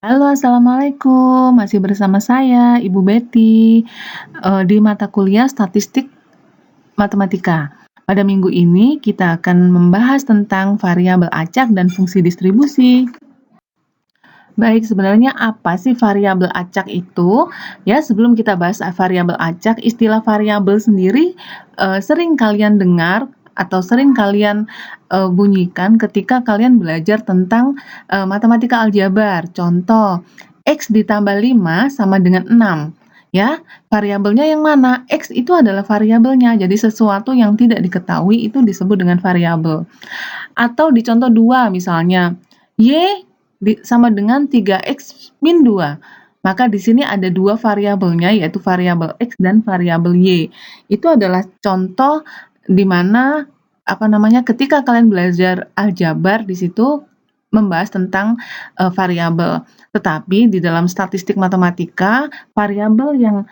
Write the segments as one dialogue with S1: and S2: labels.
S1: Halo, assalamualaikum. Masih bersama saya, Ibu Betty, di mata kuliah Statistik Matematika. Pada minggu ini kita akan membahas tentang variabel acak dan fungsi distribusi. Baik, sebenarnya apa sih variabel acak itu? Ya, sebelum kita bahas variabel acak, istilah variabel sendiri sering kalian dengar atau sering kalian bunyikan ketika kalian belajar tentang matematika aljabar. Contoh, X ditambah 5 sama dengan 6. Ya, variabelnya yang mana? X itu adalah variabelnya. Jadi sesuatu yang tidak diketahui itu disebut dengan variabel. Atau di contoh 2 misalnya, Y sama dengan 3X min 2. Maka di sini ada dua variabelnya, yaitu variabel X dan variabel Y. Itu adalah contoh di mana ketika kalian belajar aljabar di situ membahas tentang variabel. Tetapi di dalam statistik matematika, variabel yang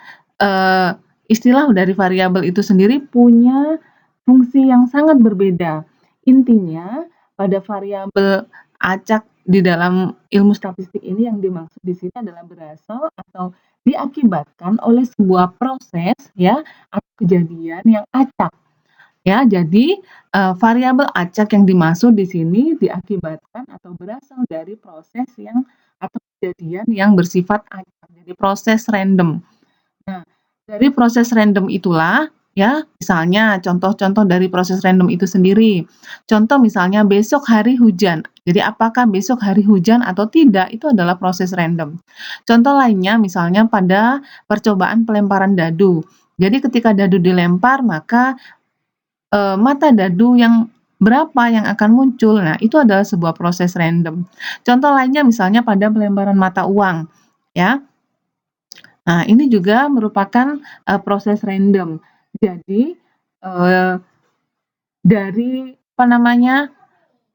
S1: istilah dari variabel itu sendiri punya fungsi yang sangat berbeda. Intinya, pada variabel acak di dalam ilmu statistik ini yang dimaksud di sini adalah berasal atau diakibatkan oleh sebuah proses ya atau kejadian yang acak. Ya, jadi variabel acak yang dimaksud di sini diakibatkan atau berasal dari proses yang atau kejadian yang bersifat acak. Jadi proses random. Nah, dari proses random itulah ya, misalnya contoh-contoh dari proses random itu sendiri. Contoh misalnya besok hari hujan. Jadi apakah besok hari hujan atau tidak itu adalah proses random. Contoh lainnya misalnya pada percobaan pelemparan dadu. Jadi ketika dadu dilempar maka mata dadu yang berapa yang akan muncul. Nah, itu adalah sebuah proses random. Contoh lainnya misalnya pada pelemparan mata uang ya. Nah, ini juga merupakan proses random. Jadi dari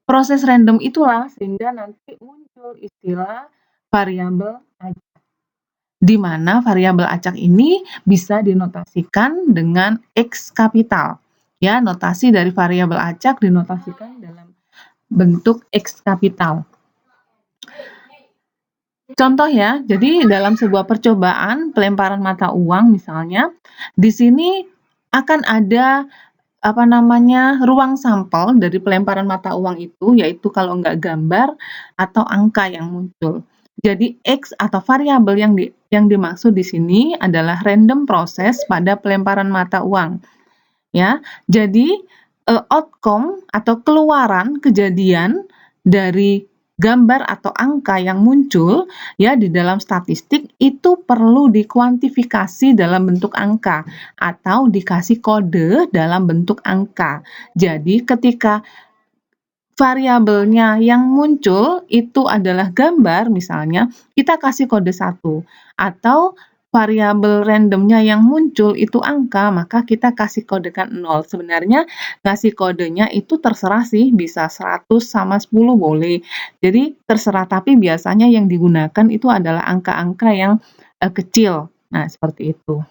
S1: proses random itulah sehingga nanti muncul istilah variabel acak. Di mana variabel acak ini bisa dinotasikan dengan X kapital. Ya, notasi dari variabel acak dinotasikan dalam bentuk X kapital. Contoh ya, jadi dalam sebuah percobaan pelemparan mata uang misalnya, di sini akan ada ruang sampel dari pelemparan mata uang itu, yaitu kalau enggak gambar atau angka yang muncul. Jadi X atau variabel yang dimaksud di sini adalah random proses pada pelemparan mata uang. Ya, jadi outcome atau keluaran kejadian dari gambar atau angka yang muncul ya di dalam statistik itu perlu dikuantifikasi dalam bentuk angka atau dikasih kode dalam bentuk angka. Jadi ketika variabelnya yang muncul itu adalah gambar misalnya, kita kasih kode 1 atau variabel randomnya yang muncul itu angka, maka kita kasih kodekan 0. Sebenarnya ngasih kodenya itu terserah sih, bisa 100 sama 10 boleh. Jadi terserah, tapi biasanya yang digunakan itu adalah angka-angka yang kecil. Nah, seperti itu.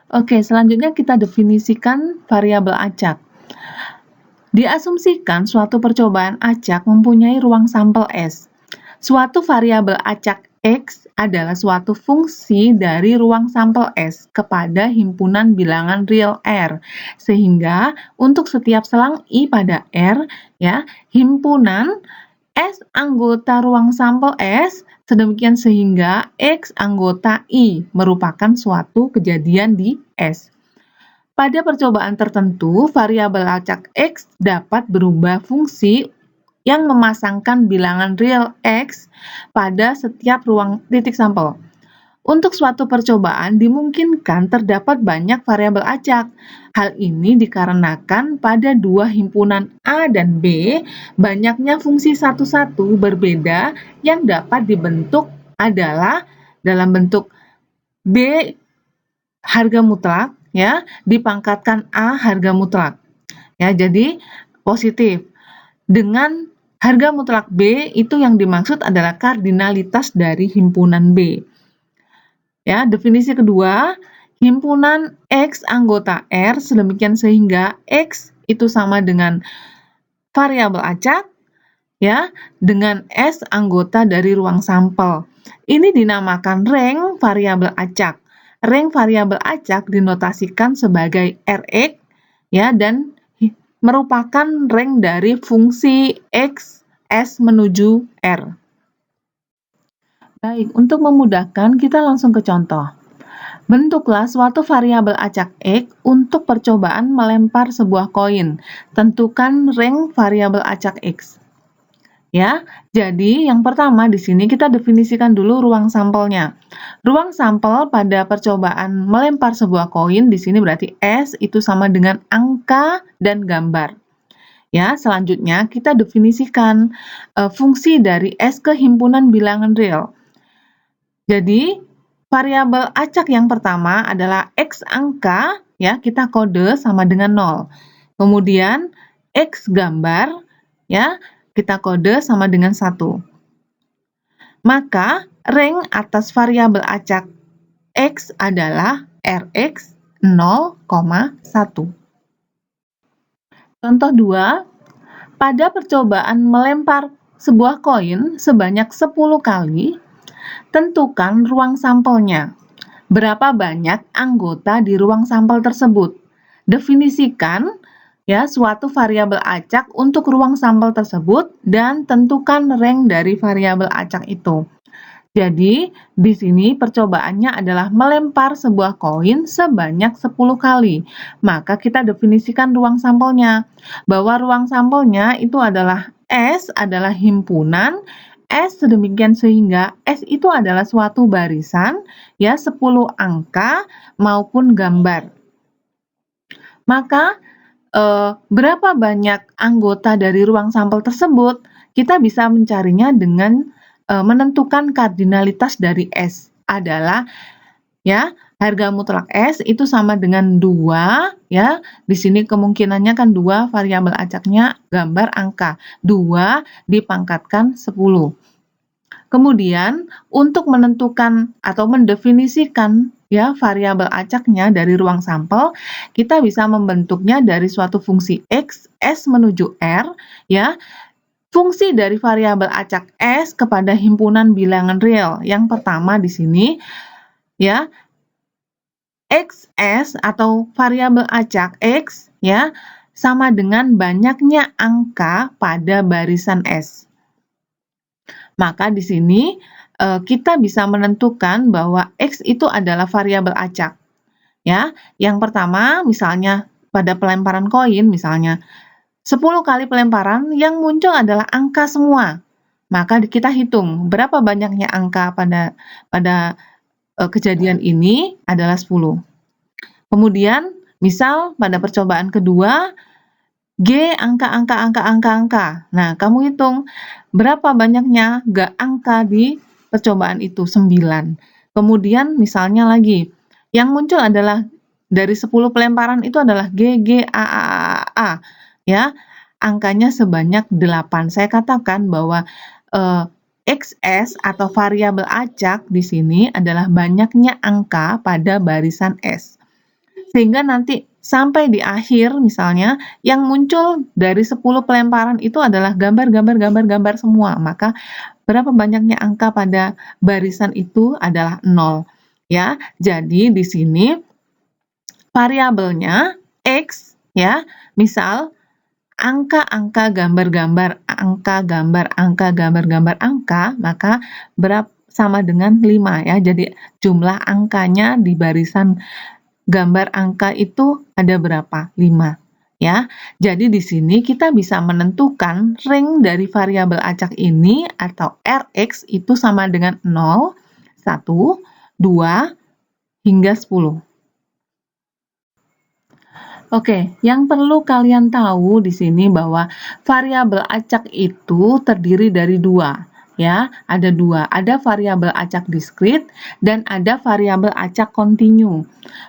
S1: Oke, selanjutnya kita definisikan variabel acak. Diasumsikan suatu percobaan acak mempunyai ruang sampel S. Suatu variabel acak X adalah suatu fungsi dari ruang sampel S kepada himpunan bilangan real R. Sehingga untuk setiap selang I pada R, ya, himpunan S anggota ruang sampel S sedemikian sehingga X anggota I merupakan suatu kejadian di S. Pada percobaan tertentu, variabel acak X dapat berubah fungsi yang memasangkan bilangan real X pada setiap ruang titik sampel. Untuk suatu percobaan dimungkinkan terdapat banyak variabel acak. Hal ini dikarenakan pada dua himpunan A dan B, banyaknya fungsi satu-satu berbeda yang dapat dibentuk adalah dalam bentuk B harga mutlak ya, dipangkatkan A harga mutlak. Ya, jadi positif. Dengan harga mutlak B itu yang dimaksud adalah kardinalitas dari himpunan B. Ya, definisi kedua, himpunan X anggota R sedemikian sehingga X itu sama dengan variabel acak ya, dengan S anggota dari ruang sampel. Ini dinamakan rank variabel acak. Rank variabel acak dinotasikan sebagai Rx, ya, dan merupakan rank dari fungsi X S menuju R. Baik, untuk memudahkan kita langsung ke contoh. Bentuklah suatu variabel acak X untuk percobaan melempar sebuah koin. Tentukan rank variabel acak X. Ya, jadi yang pertama di sini kita definisikan dulu ruang sampelnya. Ruang sampel pada percobaan melempar sebuah koin di sini berarti S itu sama dengan angka dan gambar. Ya, selanjutnya kita definisikan fungsi dari S ke himpunan bilangan real. Jadi, variabel acak yang pertama adalah X angka, ya, kita kode sama dengan 0. Kemudian X gambar, ya, kita kode sama dengan 1. Maka, rank atas variabel acak X adalah Rx 0,1. Contoh 2, pada percobaan melempar sebuah koin sebanyak 10 kali, tentukan ruang sampelnya. Berapa banyak anggota di ruang sampel tersebut? Definisikan ya suatu variabel acak untuk ruang sampel tersebut dan tentukan rank dari variabel acak itu. Jadi, di sini percobaannya adalah melempar sebuah koin sebanyak 10 kali. Maka kita definisikan ruang sampelnya. Bahwa ruang sampelnya itu adalah S adalah himpunan S sedemikian sehingga S itu adalah suatu barisan ya 10 angka maupun gambar. Maka berapa banyak anggota dari ruang sampel tersebut? Kita bisa mencarinya dengan menentukan kardinalitas dari S adalah ya harga mutlak S itu sama dengan 2 ya. Di sini kemungkinannya kan 2 variabel acaknya gambar angka. 2 dipangkatkan 10. Kemudian untuk menentukan atau mendefinisikan ya variabel acaknya dari ruang sampel, kita bisa membentuknya dari suatu fungsi X S menuju R ya. Fungsi dari variabel acak S kepada himpunan bilangan real. Yang pertama di sini ya XS atau variabel acak X ya sama dengan banyaknya angka pada barisan S. Maka di sini kita bisa menentukan bahwa X itu adalah variabel acak. Ya, yang pertama misalnya pada pelemparan koin misalnya 10 kali pelemparan yang muncul adalah angka semua. Maka kita hitung berapa banyaknya angka pada kejadian ini adalah 10. Kemudian misal pada percobaan kedua G angka. Nah, kamu hitung berapa banyaknya angka di percobaan itu 9. Kemudian misalnya lagi yang muncul adalah dari 10 pelemparan itu adalah A. Ya, angkanya sebanyak 8. Saya katakan bahwa XS atau variabel acak di sini adalah banyaknya angka pada barisan S. Sehingga nanti sampai di akhir misalnya yang muncul dari 10 pelemparan itu adalah gambar semua. Maka berapa banyaknya angka pada barisan itu adalah 0. Ya, jadi di sini variabelnya X ya. Misal angka gambar, maka sama dengan 5 ya. Jadi jumlah angkanya di barisan gambar angka itu ada berapa? 5 ya. Jadi di sini kita bisa menentukan rank dari variabel acak ini atau Rx itu sama dengan 0, 1, 2 hingga 10. Oke, yang perlu kalian tahu di sini bahwa variabel acak itu terdiri dari 2. Ya, ada 2. Ada variabel acak diskrit dan ada variabel acak kontinu.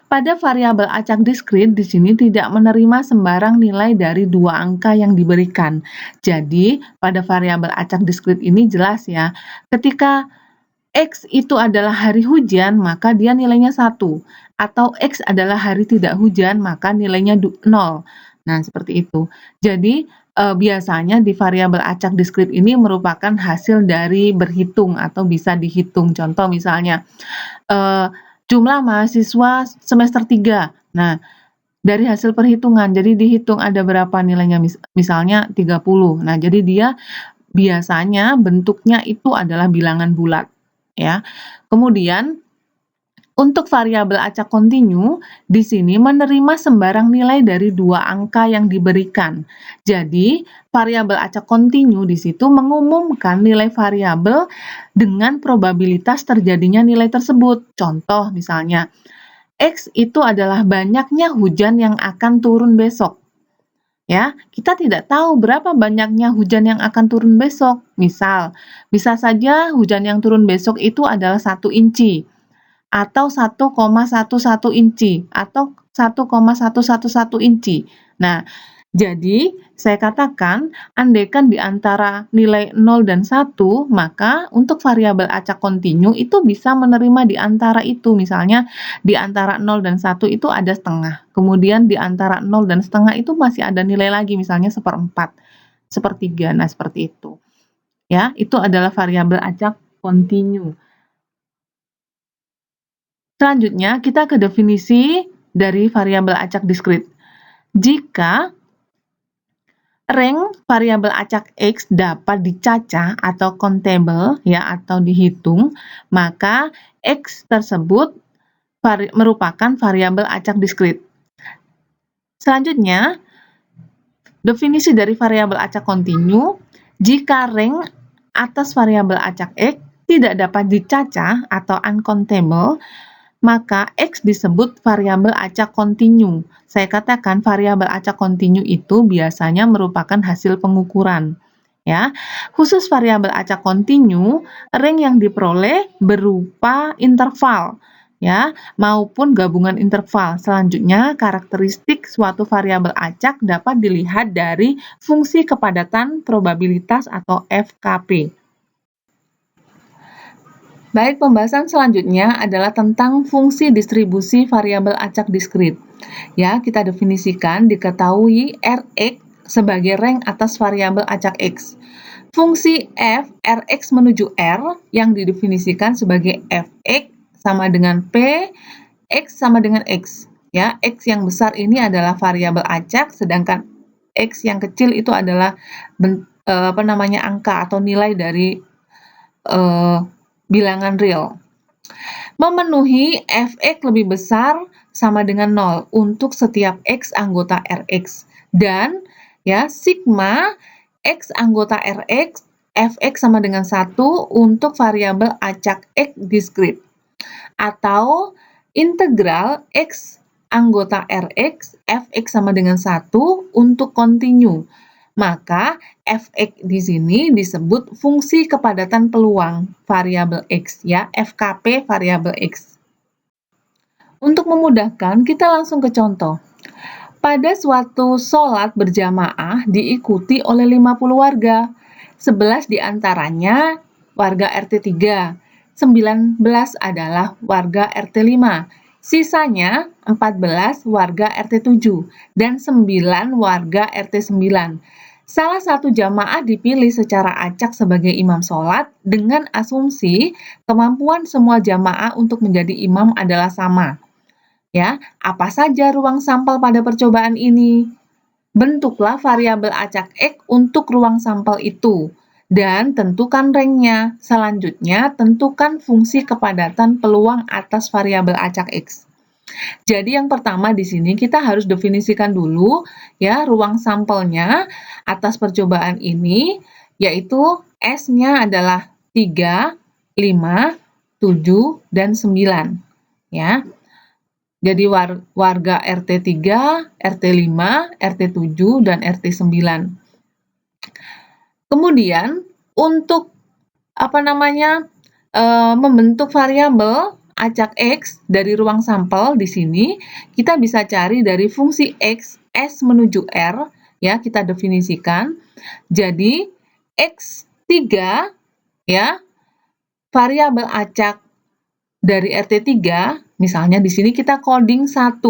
S1: Pada variabel acak diskrit di sini tidak menerima sembarang nilai dari 2 angka yang diberikan. Jadi, pada variabel acak diskrit ini jelas ya. Ketika X itu adalah hari hujan, maka dia nilainya 1. Atau X adalah hari tidak hujan, maka nilainya 0. Nah, seperti itu. Jadi, biasanya di variabel acak diskrit ini merupakan hasil dari berhitung atau bisa dihitung. Contoh misalnya, jumlah mahasiswa semester 3. Nah, dari hasil perhitungan, jadi dihitung ada berapa nilainya, misalnya 30. Nah, jadi dia biasanya bentuknya itu adalah bilangan bulat, ya. Kemudian untuk variabel acak kontinu, di sini menerima sembarang nilai dari dua angka yang diberikan. Jadi, variabel acak kontinu di situ mengumumkan nilai variabel dengan probabilitas terjadinya nilai tersebut. Contoh misalnya, X itu adalah banyaknya hujan yang akan turun besok. Ya, kita tidak tahu berapa banyaknya hujan yang akan turun besok. Misal, bisa saja hujan yang turun besok itu adalah 1 inci atau 1,11 inci atau 1,111 inci. Nah, jadi saya katakan andaikan di antara nilai 0 dan 1, maka untuk variabel acak kontinu itu bisa menerima di antara itu. Misalnya di antara 0 dan 1 itu ada setengah. Kemudian di antara 0 dan setengah itu masih ada nilai lagi, misalnya seperempat, sepertiga. Nah, seperti itu. Ya, itu adalah variabel acak kontinu. Selanjutnya, kita ke definisi dari variabel acak diskrit. Jika rank variabel acak X dapat dicacah atau countable, ya, atau dihitung, maka X tersebut merupakan variabel acak diskrit. Selanjutnya, definisi dari variabel acak kontinu, jika rank atas variabel acak X tidak dapat dicacah atau uncountable, maka X disebut variabel acak kontinu. Saya katakan variabel acak kontinu itu biasanya merupakan hasil pengukuran. Ya, khusus variabel acak kontinu, rank yang diperoleh berupa interval, ya, maupun gabungan interval. Selanjutnya, karakteristik suatu variabel acak dapat dilihat dari fungsi kepadatan probabilitas atau FKP. Baik, pembahasan selanjutnya adalah tentang fungsi distribusi variabel acak diskrit. Ya, kita definisikan diketahui Rx sebagai rank atas variabel acak X. Fungsi f Rx menuju R yang didefinisikan sebagai Fx sama dengan P, X sama dengan X. Ya, X yang besar ini adalah variabel acak, sedangkan X yang kecil itu adalah angka atau nilai dari bilangan real. Memenuhi Fx lebih besar sama dengan 0 untuk setiap X anggota Rx. Dan ya, sigma X anggota Rx, Fx sama dengan 1 untuk variabel acak X diskrit. Atau integral X anggota Rx, Fx sama dengan 1 untuk kontinu. Maka Fx di sini disebut fungsi kepadatan peluang variabel X, ya, FKP variabel X. Untuk memudahkan, kita langsung ke contoh. Pada suatu sholat berjamaah diikuti oleh 50 warga. 11 diantaranya warga RT 3, 19 adalah warga RT 5. Sisanya 14 warga RT 7 dan 9 warga RT 9. Salah satu jamaah dipilih secara acak sebagai imam sholat dengan asumsi kemampuan semua jamaah untuk menjadi imam adalah sama. Ya, apa saja ruang sampel pada percobaan ini? Bentuklah variabel acak X untuk ruang sampel itu dan tentukan ranknya. Selanjutnya, tentukan fungsi kepadatan peluang atas variabel acak X. Jadi yang pertama di sini kita harus definisikan dulu ya ruang sampelnya atas percobaan ini, yaitu S-nya adalah 3, 5, 7, dan 9. Ya. Jadi warga RT 3, RT 5, RT 7, dan RT 9. Kemudian untuk membentuk variabel acak X dari ruang sampel di sini kita bisa cari dari fungsi X S menuju R, ya, kita definisikan. Jadi X3 ya variabel acak dari RT 3, misalnya di sini kita coding 1.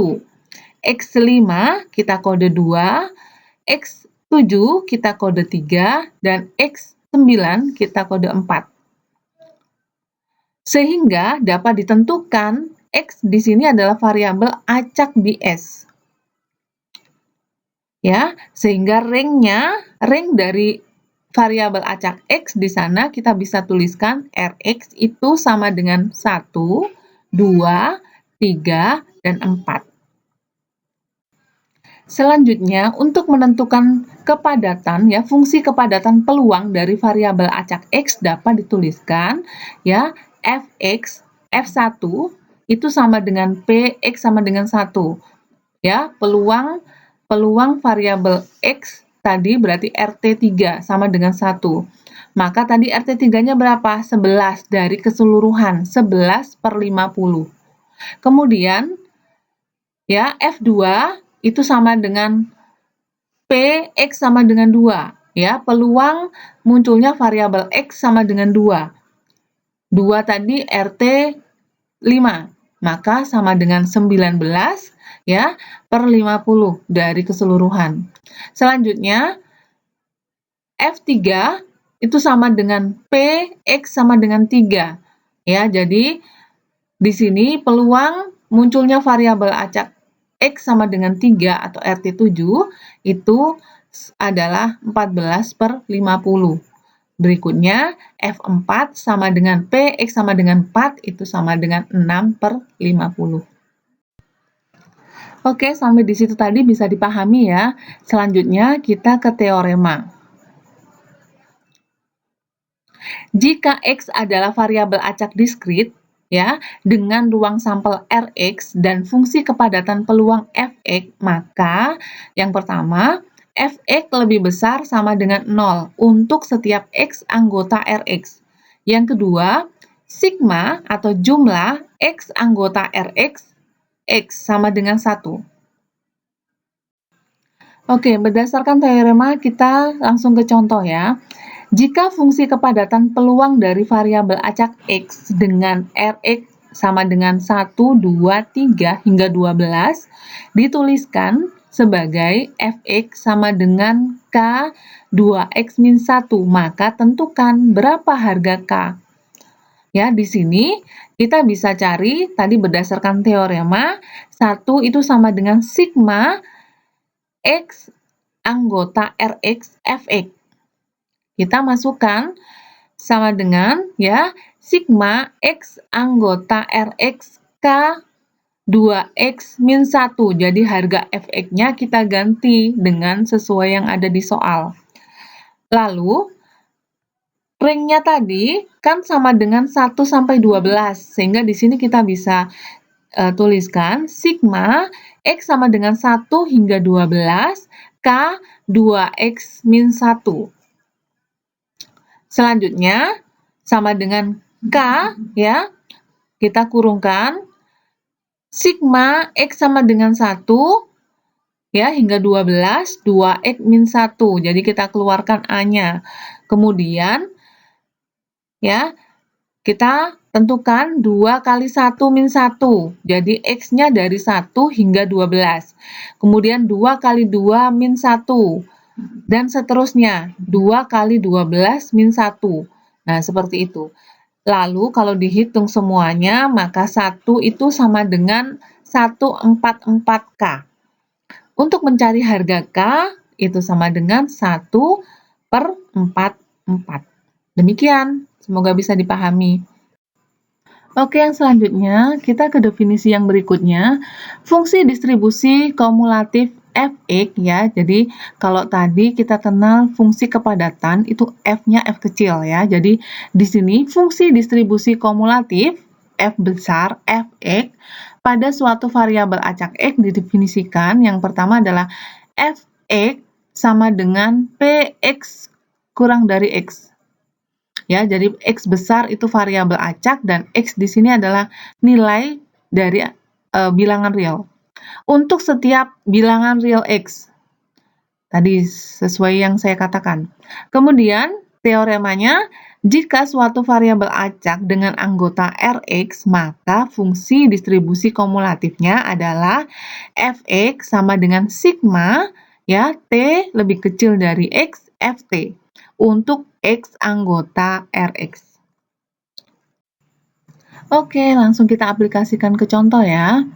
S1: X5 kita kode 2, X7 7 kita kode 3 dan X9 kita kode 4. Sehingga dapat ditentukan X di sini adalah variabel acak di S. Ya, sehingga rank dari variabel acak X di sana kita bisa tuliskan Rx itu sama dengan 1, 2, 3, dan 4. Selanjutnya, untuk menentukan kepadatan, ya, fungsi kepadatan peluang dari variabel acak X dapat dituliskan, ya, Fx, F1 itu sama dengan Px sama dengan 1. Ya, peluang variabel X tadi berarti RT3 sama dengan 1. Maka tadi RT3-nya berapa? 11 dari keseluruhan, 11/50. Kemudian, ya, F2 itu sama dengan Px sama dengan 2. Ya, peluang munculnya variabel X sama dengan 2. 2 tadi RT 5, maka sama dengan 19 ya per 50 dari keseluruhan. Selanjutnya F3 itu sama dengan Px sama dengan 3. Ya, jadi di sini peluang munculnya variabel acak X sama dengan 3 atau RT7 itu adalah 14/50. Berikutnya, F4 sama dengan Px sama dengan 4, itu sama dengan 6/50. Oke, sampai di situ tadi bisa dipahami ya. Selanjutnya, kita ke teorema. Jika X adalah variabel acak diskrit, ya, dengan ruang sampel Rx dan fungsi kepadatan peluang Fx, maka yang pertama, Fx lebih besar sama dengan 0 untuk setiap X anggota Rx. Yang kedua, sigma atau jumlah X anggota Rx, X sama dengan 1. Oke, berdasarkan teorema kita langsung ke contoh ya. Jika fungsi kepadatan peluang dari variabel acak X dengan Rx sama dengan 1, 2, 3, hingga 12 dituliskan sebagai Fx sama dengan K 2X min 1, maka tentukan berapa harga K. Ya, di sini kita bisa cari tadi berdasarkan teorema, 1 itu sama dengan sigma X anggota Rx Fx. Kita masukkan sama dengan ya sigma X anggota Rx K 2X min 1. Jadi harga Fx-nya kita ganti dengan sesuai yang ada di soal. Lalu rank-nya tadi kan sama dengan 1 sampai 12. Sehingga di sini kita bisa tuliskan sigma X sama dengan 1 hingga 12 K 2X min 1. Selanjutnya, sama dengan K, ya, kita kurungkan, sigma X sama dengan 1, ya, hingga 12, 2X min 1. Jadi, kita keluarkan A-nya. Kemudian, ya, kita tentukan 2 kali 1 min 1. Jadi, X-nya dari 1 hingga 12. Kemudian, 2 kali 2 min 1. Dan seterusnya, 2 kali 12 min 1. Nah, seperti itu. Lalu, kalau dihitung semuanya, maka 1 itu sama dengan 144K. Untuk mencari harga K, itu sama dengan 1/44. Demikian, semoga bisa dipahami. Oke, yang selanjutnya, kita ke definisi yang berikutnya. Fungsi distribusi kumulatif Fx ya. Jadi kalau tadi kita kenal fungsi kepadatan itu F-nya F kecil ya. Jadi di sini fungsi distribusi kumulatif F besar Fx pada suatu variabel acak X didefinisikan yang pertama adalah Fx sama dengan Px kurang dari X. Ya, jadi X besar itu variabel acak dan X di sini adalah nilai dari bilangan real. Untuk setiap bilangan real X. Tadi sesuai yang saya katakan. Kemudian, teoremanya, jika suatu variabel acak dengan anggota Rx, maka fungsi distribusi kumulatifnya adalah Fx sama dengan sigma Ya, T lebih kecil dari X, Ft. Untuk X anggota Rx. Oke, langsung kita aplikasikan ke contoh ya.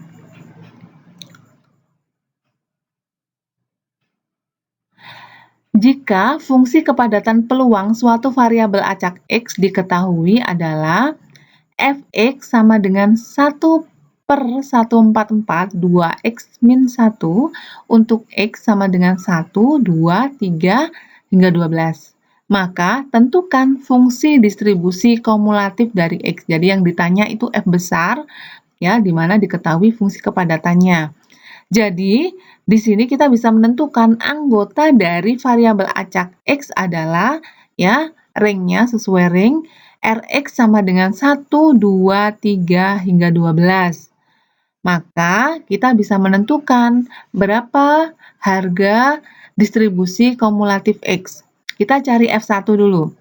S1: Jika fungsi kepadatan peluang suatu variabel acak X diketahui adalah Fx sama dengan 1/144 2x min 1 untuk X sama dengan 1, 2, 3, hingga 12. Maka tentukan fungsi distribusi kumulatif dari X. Jadi yang ditanya itu F besar, ya, di mana diketahui fungsi kepadatannya. Jadi, di sini kita bisa menentukan anggota dari variabel acak X adalah, ya, ringnya sesuai ring Rx sama dengan 1, 2, 3, hingga 12. Maka, kita bisa menentukan berapa harga distribusi kumulatif X. Kita cari F1 dulu.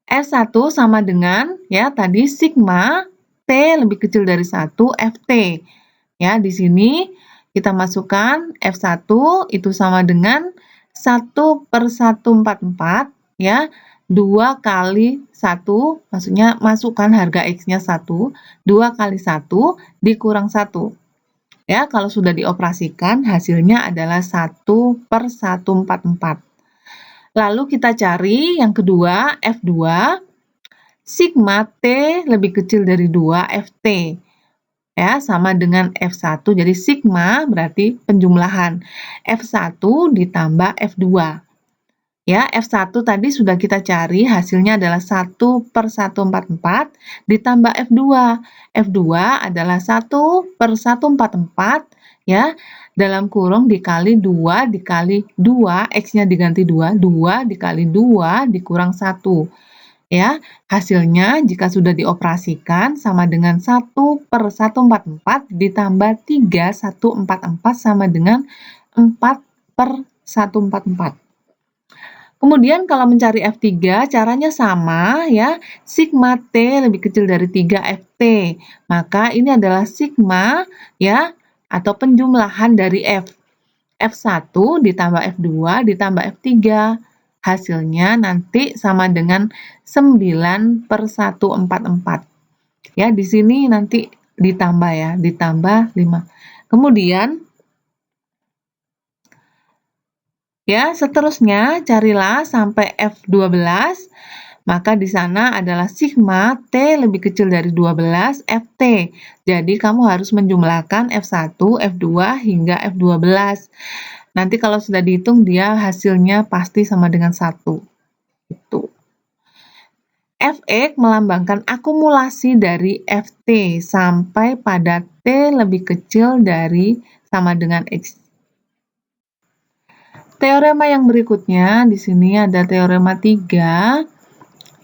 S1: F1 sama dengan, ya, tadi sigma T lebih kecil dari 1, Ft. Ya, di sini kita masukkan F1 itu sama dengan 1/144, ya. 2 kali 1, maksudnya masukkan harga X-nya 1, 2 kali 1 dikurang 1. Ya, kalau sudah dioperasikan hasilnya adalah 1/144. Lalu kita cari yang kedua, F2. Sigma T lebih kecil dari 2 Ft. Ya, sama dengan F1. Jadi sigma berarti penjumlahan F1 ditambah F2. Ya, F1 tadi sudah kita cari, hasilnya adalah 1/144 ditambah F2. F2 adalah 1/144, ya, dalam kurung dikali 2 dikali 2, X-nya diganti 2, 2 dikali 2 dikurang 1. Ya, hasilnya jika sudah dioperasikan sama dengan 1/144 ditambah 3/144 sama dengan 4/144. Kemudian kalau mencari F3 caranya sama, ya. Sigma T lebih kecil dari 3 Ft. Maka ini adalah sigma, ya, atau penjumlahan dari F. F1 ditambah F2 ditambah F3. Hasilnya nanti sama dengan 9/144. Ya, di sini nanti ditambah, ya, ditambah 5. Kemudian, ya, seterusnya carilah sampai F12. Maka di sana adalah sigma T lebih kecil dari 12 Ft. Jadi kamu harus menjumlahkan F1, F2 hingga F12. Nanti kalau sudah dihitung dia hasilnya pasti sama dengan 1. Itu. Fx melambangkan akumulasi dari Ft sampai pada T lebih kecil dari sama dengan X. Teorema yang berikutnya, di sini ada teorema 3.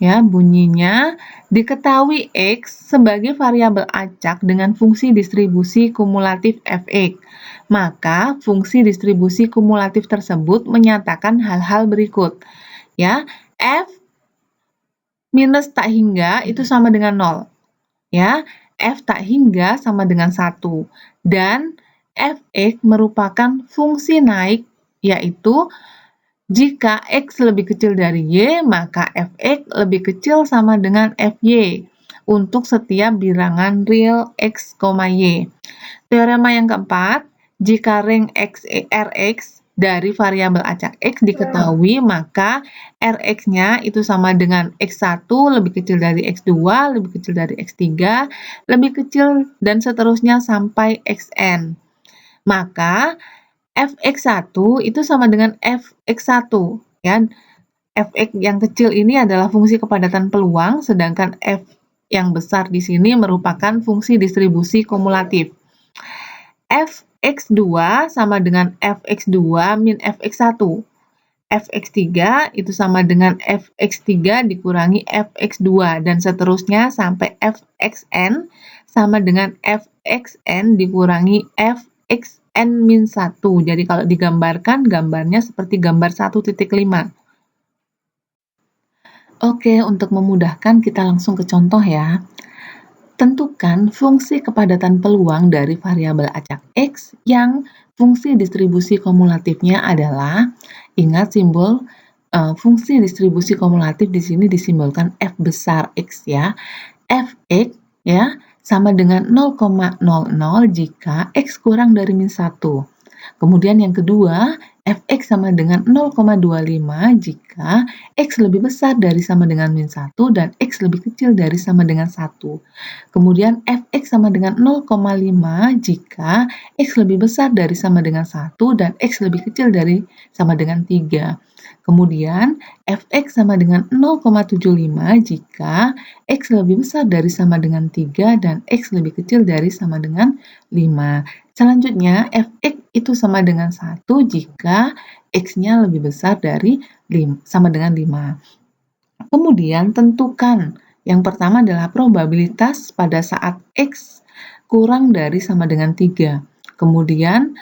S1: Ya, bunyinya, diketahui X sebagai variabel acak dengan fungsi distribusi kumulatif Fx. Maka, fungsi distribusi kumulatif tersebut menyatakan hal-hal berikut. Ya, F minus tak hingga itu sama dengan 0. Ya, F tak hingga sama dengan 1. Dan Fx merupakan fungsi naik, yaitu jika X lebih kecil dari Y, maka Fx lebih kecil sama dengan Fy untuk setiap bilangan real X, Y. Teorema yang keempat, jika ring Rx dari variabel acak X diketahui, maka Rx-nya itu sama dengan X1 lebih kecil dari X2, lebih kecil dari X3, lebih kecil, dan seterusnya sampai Xn. Maka Fx1 itu sama dengan Fx1, ya. Fx yang kecil ini adalah fungsi kepadatan peluang, sedangkan F yang besar di sini merupakan fungsi distribusi kumulatif. Fx2 sama dengan Fx2 min Fx1. Fx3 itu sama dengan Fx3 dikurangi Fx2, dan seterusnya sampai Fxn sama dengan Fxn dikurangi Fxn-1. Jadi kalau digambarkan, gambarnya seperti gambar 1.5. Oke, untuk memudahkan kita langsung ke contoh ya. Tentukan fungsi kepadatan peluang dari variabel acak X yang fungsi distribusi kumulatifnya adalah, ingat simbol fungsi distribusi kumulatif di sini disimbolkan F besar X ya. Fx ya sama dengan 0,00 jika X kurang dari min 1. Kemudian yang kedua, Fx sama dengan 0,25 jika X lebih besar dari sama dengan min 1 dan X lebih kecil dari sama dengan 1. Kemudian Fx sama dengan 0,5 jika X lebih besar dari sama dengan 1 dan X lebih kecil dari sama dengan 3. Kemudian Fx sama dengan 0,75 jika X lebih besar dari sama dengan 3 dan X lebih kecil dari sama dengan 5. Selanjutnya, Fx itu sama dengan 1 jika X-nya lebih besar dari sama dengan 5. Kemudian tentukan. Yang pertama adalah probabilitas pada saat X kurang dari sama dengan 3. Kemudian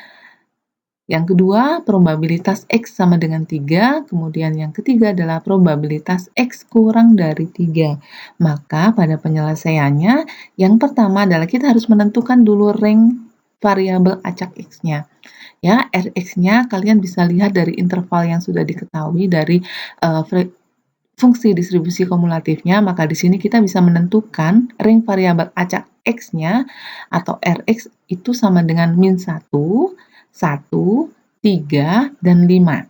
S1: yang kedua, probabilitas X sama dengan 3. Kemudian yang ketiga adalah probabilitas X kurang dari 3. Maka pada penyelesaiannya, yang pertama adalah kita harus menentukan dulu range variabel acak X-nya. Ya, Rx-nya kalian bisa lihat dari interval yang sudah diketahui dari fungsi distribusi kumulatifnya, maka di sini kita bisa menentukan range variabel acak X-nya atau Rx itu sama dengan min 1, 1, 3, dan 5.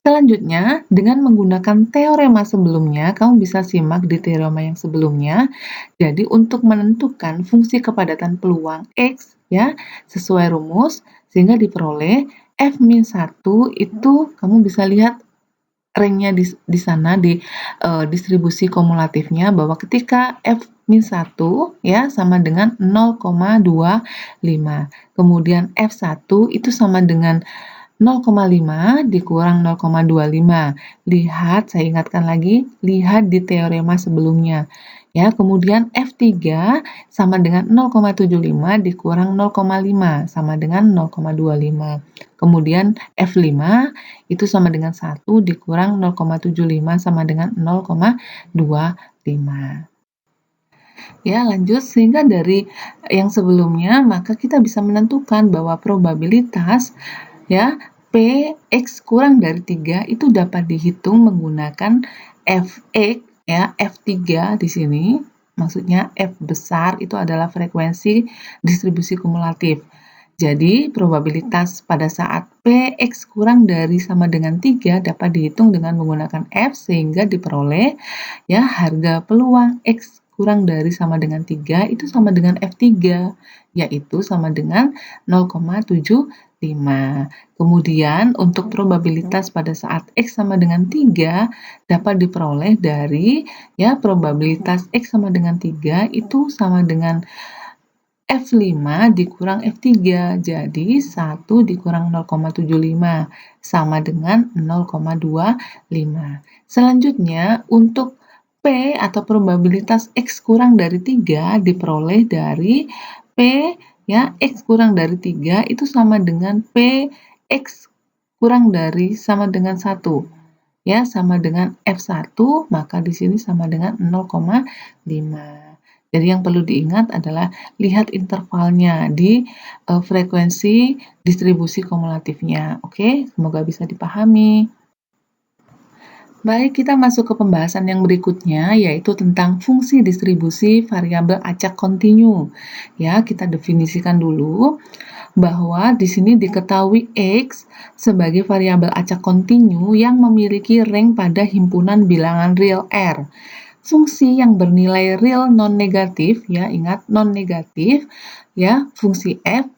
S1: Selanjutnya, dengan menggunakan teorema sebelumnya, kamu bisa simak di teorema yang sebelumnya. Jadi, untuk menentukan fungsi kepadatan peluang X, ya, sesuai rumus, sehingga diperoleh F min 1 itu kamu bisa lihat range-nya di sana di distribusi kumulatifnya bahwa ketika F min 1 ya sama dengan 0,25. Kemudian F1 itu sama dengan 0,5 dikurang 0,25. Lihat, saya ingatkan lagi, lihat di teorema sebelumnya. Ya, kemudian F3 sama dengan 0,75 dikurang 0,5 sama dengan 0,25. Kemudian F5 itu sama dengan 1 dikurang 0,75 sama dengan 0,25. Ya, lanjut. Sehingga dari yang sebelumnya, maka kita bisa menentukan bahwa probabilitas ya P X kurang dari 3 itu dapat dihitung menggunakan Fx ya, F3 di sini. Maksudnya F besar itu adalah frekuensi distribusi kumulatif. Jadi, probabilitas pada saat Px kurang dari sama dengan 3 dapat dihitung dengan menggunakan F sehingga diperoleh ya harga peluang X kurang dari sama dengan 3 itu sama dengan F3, yaitu sama dengan 0,75. Kemudian, untuk probabilitas pada saat X sama dengan 3 dapat diperoleh dari ya probabilitas X sama dengan 3 itu sama dengan F5 dikurang F3, jadi 1 dikurang 0,75 sama dengan 0,25. Selanjutnya, untuk P atau probabilitas X kurang dari 3 diperoleh dari P ya, X kurang dari 3 itu sama dengan P X kurang dari sama dengan 1. Ya, sama dengan F1, maka di sini sama dengan 0,5. Jadi yang perlu diingat adalah lihat intervalnya di frekuensi distribusi kumulatifnya. Oke, semoga bisa dipahami. Baik, kita masuk ke pembahasan yang berikutnya, yaitu tentang fungsi distribusi variabel acak kontinu. Ya, kita definisikan dulu bahwa di sini diketahui X sebagai variabel acak kontinu yang memiliki range pada himpunan bilangan real R. Fungsi yang bernilai real non-negatif, ya ingat non-negatif, ya fungsi f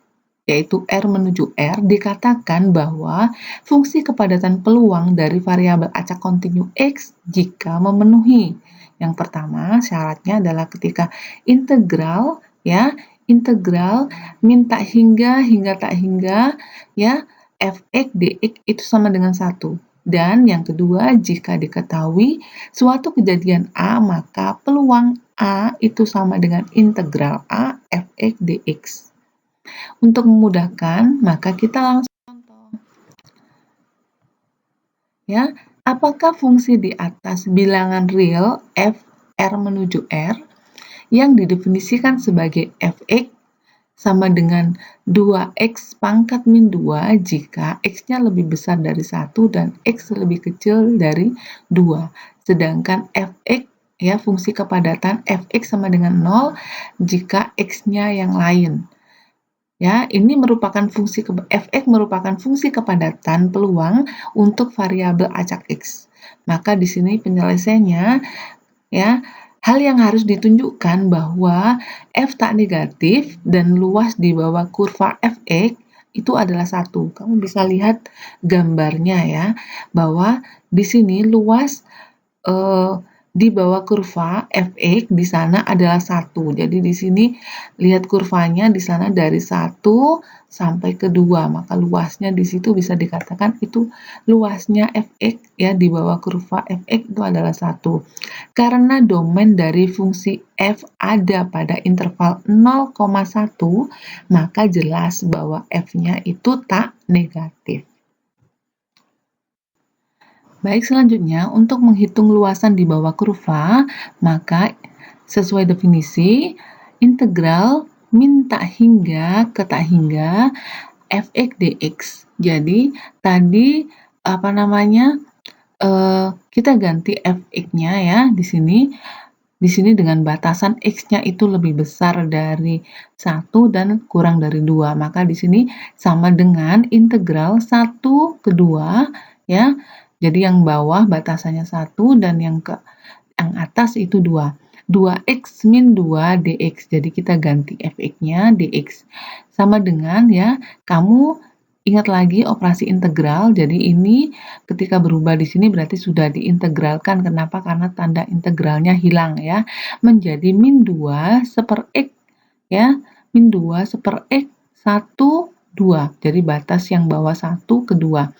S1: yaitu R menuju R, dikatakan bahwa fungsi kepadatan peluang dari variabel acak kontinu X jika memenuhi. Yang pertama, syaratnya adalah ketika integral, ya, integral min tak hingga tak hingga, ya, fx dx itu sama dengan 1. Dan yang kedua, jika diketahui suatu kejadian A, maka peluang A itu sama dengan integral A fx dx. Untuk memudahkan, maka kita langsung contoh. Ya, apakah fungsi di atas bilangan real f R menuju R yang didefinisikan sebagai fx sama dengan 2x pangkat min 2 jika x-nya lebih besar dari 1 dan x lebih kecil dari 2. Sedangkan fx, ya, fungsi kepadatan fx sama dengan 0 jika x-nya yang lain. Ya, ini merupakan fx merupakan fungsi kepadatan peluang untuk variabel acak x. Maka di sini penyelesaiannya, ya, hal yang harus ditunjukkan bahwa f tak negatif dan luas di bawah kurva fx itu adalah 1. Kamu bisa lihat gambarnya, ya, bahwa di sini luas di bawah kurva fx di sana adalah 1. Jadi di sini lihat kurvanya di sana dari 1 sampai ke 2, maka luasnya di situ bisa dikatakan itu luasnya fx, ya, di bawah kurva fx itu adalah 1. Karena domain dari fungsi f ada pada interval 0,1, maka jelas bahwa f-nya itu tak negatif. Baik, selanjutnya untuk menghitung luasan di bawah kurva, maka sesuai definisi, integral min tak hingga ke tak hingga fx dx. Jadi tadi kita ganti fx-nya, ya, di sini dengan batasan x-nya itu lebih besar dari 1 dan kurang dari 2. Maka di sini sama dengan integral 1 ke 2, ya. Jadi yang bawah batasannya 1 dan yang atas itu 2. 2x min 2 dx. Jadi kita ganti fx-nya dx. Sama dengan, ya, kamu ingat lagi operasi integral. Jadi ini ketika berubah di sini berarti sudah diintegralkan. Kenapa? Karena tanda integralnya hilang, ya. Menjadi min 2 seper x, ya. Min 2 seper x 1 2. Jadi batas yang bawah 1 ke 2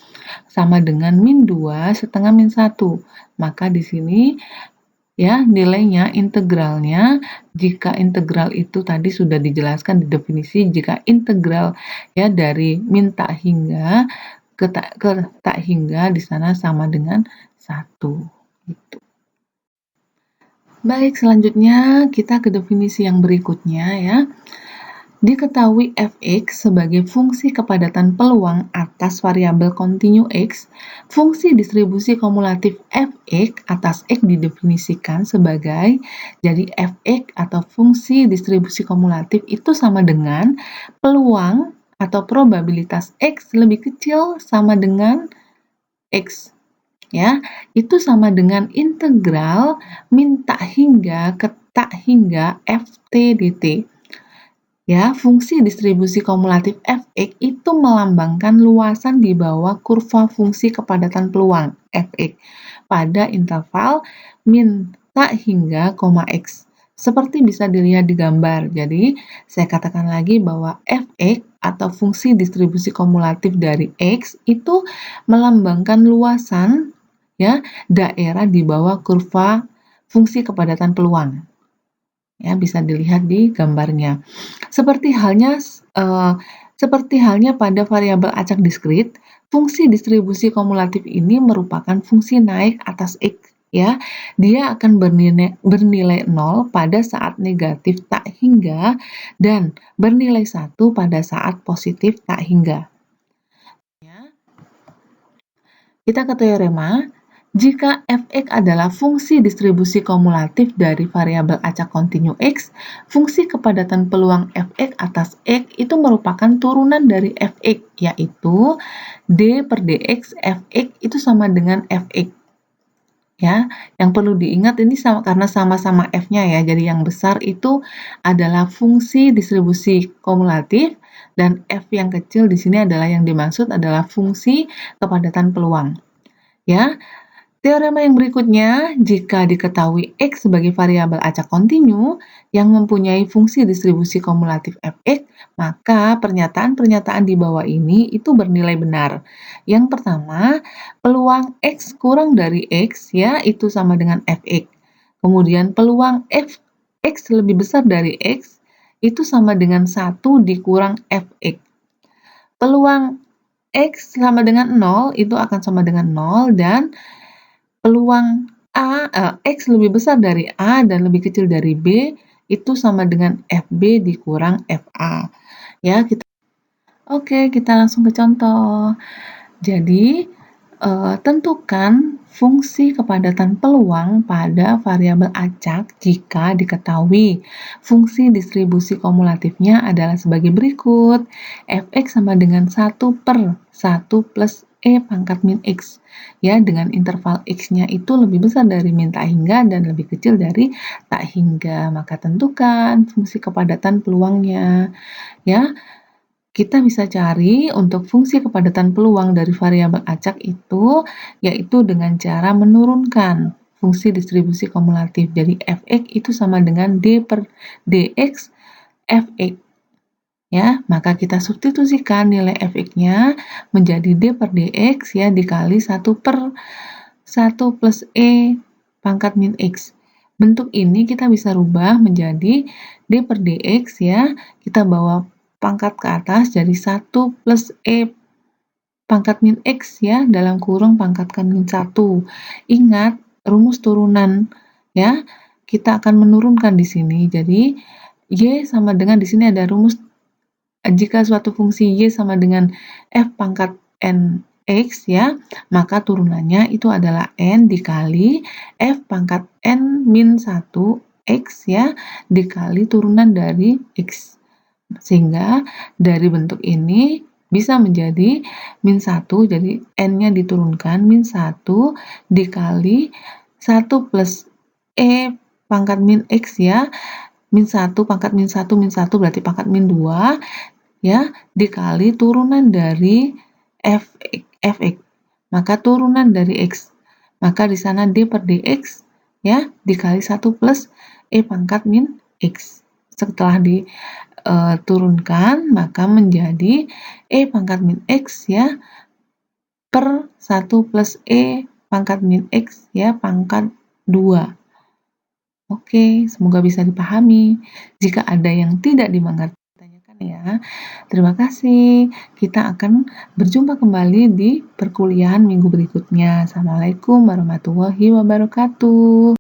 S1: sama dengan min 2 setengah min 1. Maka di sini, ya, nilainya integralnya, jika integral itu tadi sudah dijelaskan di definisi, jika integral, ya, dari min tak hingga ke tak hingga di sana sama dengan 1. Gitu. Baik, selanjutnya kita ke definisi yang berikutnya, ya. Diketahui fx sebagai fungsi kepadatan peluang atas variabel kontinu x, fungsi distribusi kumulatif fx atas x didefinisikan sebagai, jadi fx atau fungsi distribusi kumulatif itu sama dengan peluang atau probabilitas x lebih kecil sama dengan x, ya. Itu sama dengan integral min tak hingga ke tak hingga ft dt. Ya, fungsi distribusi kumulatif fx itu melambangkan luasan di bawah kurva fungsi kepadatan peluang fx pada interval min tak hingga, x. Seperti bisa dilihat di gambar. Jadi, saya katakan lagi bahwa fx atau fungsi distribusi kumulatif dari x itu melambangkan luasan, ya, daerah di bawah kurva fungsi kepadatan peluang. Ya, bisa dilihat di gambarnya. Seperti halnya pada variabel acak diskrit, fungsi distribusi kumulatif ini merupakan fungsi naik atas x, ya. Dia akan bernilai 0 pada saat negatif tak hingga dan bernilai 1 pada saat positif tak hingga. Ya. Kita ke teorema. Jika fx adalah fungsi distribusi kumulatif dari variabel acak kontinu x, fungsi kepadatan peluang fx atas x itu merupakan turunan dari fx, yaitu d per dx fx itu sama dengan fx. Ya, yang perlu diingat ini karena sama-sama f-nya, ya. Jadi yang besar itu adalah fungsi distribusi kumulatif dan f yang kecil di sini adalah yang dimaksud adalah fungsi kepadatan peluang. Ya. Teorema yang berikutnya, jika diketahui x sebagai variabel acak kontinu yang mempunyai fungsi distribusi kumulatif fx, maka pernyataan-pernyataan di bawah ini itu bernilai benar. Yang pertama, peluang x kurang dari x, ya, itu sama dengan fx. Kemudian peluang x lebih besar dari x itu sama dengan 1 dikurang fx. Peluang x sama dengan 0 itu akan sama dengan 0 dan peluang x lebih besar dari A dan lebih kecil dari B itu sama dengan FB dikurang FA. Ya, kita langsung ke contoh. Jadi, tentukan fungsi kepadatan peluang pada variabel acak jika diketahui fungsi distribusi kumulatifnya adalah sebagai berikut. Fx sama dengan 1/1 plus E pangkat min X. Ya, dengan interval X-nya itu lebih besar dari min tak hingga dan lebih kecil dari tak hingga. Maka tentukan fungsi kepadatan peluangnya. Ya, kita bisa cari untuk fungsi kepadatan peluang dari variabel acak itu, yaitu dengan cara menurunkan fungsi distribusi kumulatif. Jadi Fx itu sama dengan D per Dx Fx. Ya, maka kita substitusikan nilai Fx-nya menjadi D per Dx ya dikali 1/1 plus E pangkat min X. Bentuk ini kita bisa rubah menjadi D per Dx ya, kita bawa pangkat ke atas jadi 1 plus E pangkat min X ya, dalam kurung pangkatkan min 1. Ingat, rumus turunan ya, kita akan menurunkan di sini. Jadi, Y sama dengan di sini ada rumus jika suatu fungsi Y sama dengan F pangkat N X ya, maka turunannya itu adalah N dikali F pangkat N min 1 X ya, dikali turunan dari X. Sehingga dari bentuk ini bisa menjadi min 1, jadi N-nya diturunkan min 1 dikali 1 plus E pangkat min X ya, min 1 pangkat min 1 berarti pangkat min 2 ya, dikali turunan dari Fx. Maka turunan dari X. Maka di sana D per Dx ya, dikali 1 plus E pangkat min X. Setelah diturunkan, maka menjadi E pangkat min X ya, per 1 plus E pangkat min X ya, pangkat 2. Oke, semoga bisa dipahami. Jika ada yang tidak dimengerti, tanyakan ya. Terima kasih. Kita akan berjumpa kembali di perkuliahan minggu berikutnya. Assalamualaikum warahmatullahi wabarakatuh.